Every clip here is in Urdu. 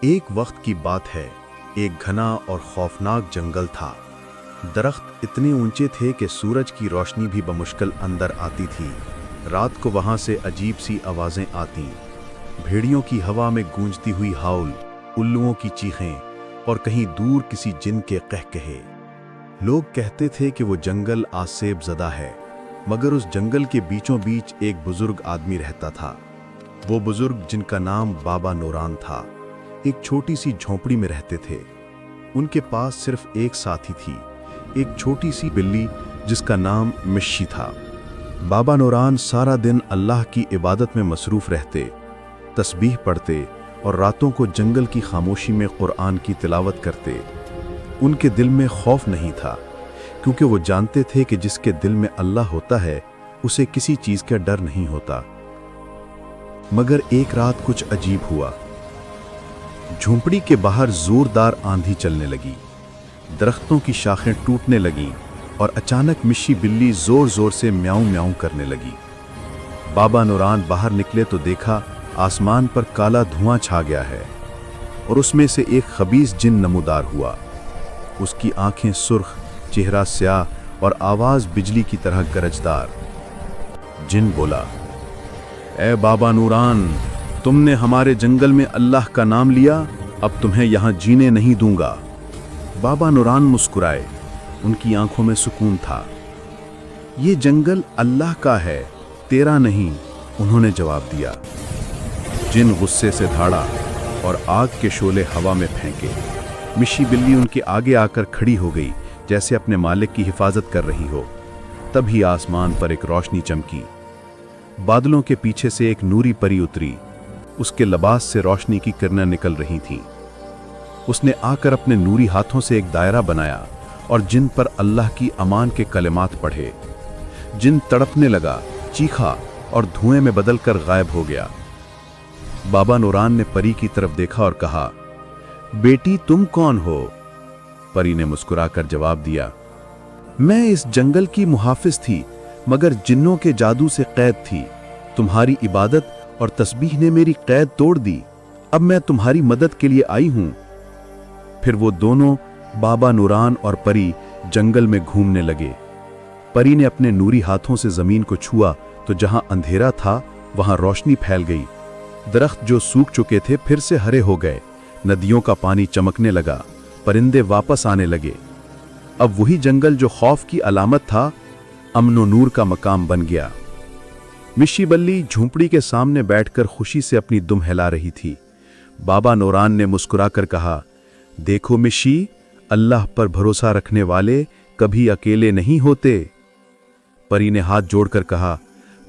ایک وقت کی بات ہے، ایک گھنا اور خوفناک جنگل تھا۔ درخت اتنے اونچے تھے کہ سورج کی روشنی بھی بمشکل اندر آتی تھی۔ رات کو وہاں سے عجیب سی آوازیں آتیں، بھیڑیوں کی ہوا میں گونجتی ہوئی ہاؤل، الوؤں کی چیخیں اور کہیں دور کسی جن کے قہقہے۔ لوگ کہتے تھے کہ وہ جنگل آسیب زدہ ہے، مگر اس جنگل کے بیچوں بیچ ایک بزرگ آدمی رہتا تھا۔ وہ بزرگ جن کا نام بابا نوران تھا، ایک چھوٹی سی جھونپڑی میں رہتے تھے۔ ان کے پاس صرف ایک ساتھی تھی، ایک چھوٹی سی بلی جس کا نام مشی تھا۔ بابا نوران سارا دن اللہ کی عبادت میں مصروف رہتے، تسبیح پڑھتے اور راتوں کو جنگل کی خاموشی میں قرآن کی تلاوت کرتے۔ ان کے دل میں خوف نہیں تھا، کیونکہ وہ جانتے تھے کہ جس کے دل میں اللہ ہوتا ہے اسے کسی چیز کا ڈر نہیں ہوتا۔ مگر ایک رات کچھ عجیب ہوا۔ جھونپڑی کے باہر زوردار آندھی چلنے لگی، درختوں کی شاخیں ٹوٹنے لگیں اور اچانک مشی بلی زور زور سے میاؤں میاؤں کرنے لگی۔ بابا نوران باہر نکلے تو دیکھا آسمان پر کالا دھواں چھا گیا ہے اور اس میں سے ایک خبیث جن نمودار ہوا۔ اس کی آنکھیں سرخ، چہرہ سیاہ اور آواز بجلی کی طرح گرجدار۔ جن بولا، اے بابا نوران، تم نے ہمارے جنگل میں اللہ کا نام لیا، اب تمہیں یہاں جینے نہیں دوں گا۔ بابا نوران مسکرائے، ان کی آنکھوں میں سکون تھا۔ یہ جنگل اللہ کا ہے، تیرا نہیں، انہوں نے جواب دیا۔ جن غصے سے دھاڑا اور آگ کے شعلے ہوا میں پھینکے۔ مشی بلی ان کے آگے آ کر کھڑی ہو گئی، جیسے اپنے مالک کی حفاظت کر رہی ہو۔ تبھی آسمان پر ایک روشنی چمکی۔ بادلوں کے پیچھے سے ایک نوری پری اتری، اس کے لباس سے روشنی کی کرنیں نکل رہی تھیں۔ اس نے آ کر اپنے نوری ہاتھوں سے ایک دائرہ بنایا اور جن پر اللہ کی امان کے کلمات پڑھے۔ جن تڑپنے لگا، چیخا اور دھوئیں میں بدل کر غائب ہو گیا۔ بابا نوران نے پری کی طرف دیکھا اور کہا، بیٹی تم کون ہو؟ پری نے مسکرا کر جواب دیا، میں اس جنگل کی محافظ تھی، مگر جنوں کے جادو سے قید تھی۔ تمہاری عبادت اور تسبیح نے میری قید توڑ دی، اب میں تمہاری مدد کے لیے آئی ہوں۔ پھر وہ دونوں، بابا نوران اور پری، جنگل میں گھومنے لگے۔ پری نے اپنے نوری ہاتھوں سے زمین کو چھوا تو جہاں اندھیرا تھا وہاں روشنی پھیل گئی۔ درخت جو سوکھ چکے تھے پھر سے ہرے ہو گئے، ندیوں کا پانی چمکنے لگا، پرندے واپس آنے لگے۔ اب وہی جنگل جو خوف کی علامت تھا، امن و نور کا مقام بن گیا۔ مشی بلی جھونپڑی کے سامنے بیٹھ کر خوشی سے اپنی دم ہلا رہی تھی۔ بابا نوران نے مسکرا کر کہا، دیکھو مشی، اللہ پر بھروسہ رکھنے والے کبھی اکیلے نہیں ہوتے۔ پری نے ہاتھ جوڑ کر کہا،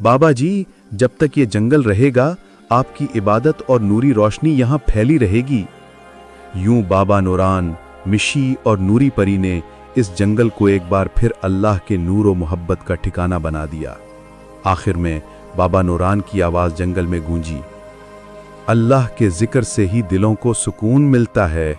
بابا جی، جب تک یہ جنگل رہے گا آپ کی عبادت اور نوری روشنی یہاں پھیلی رہے گی۔ یوں بابا نوران، مشی اور نوری پری نے اس جنگل کو ایک بار پھر اللہ کے نور و محبت کا ٹھکانہ بنا دیا۔ آخر میں بابا نوران کی آواز جنگل میں گونجی، اللہ کے ذکر سے ہی دلوں کو سکون ملتا ہے۔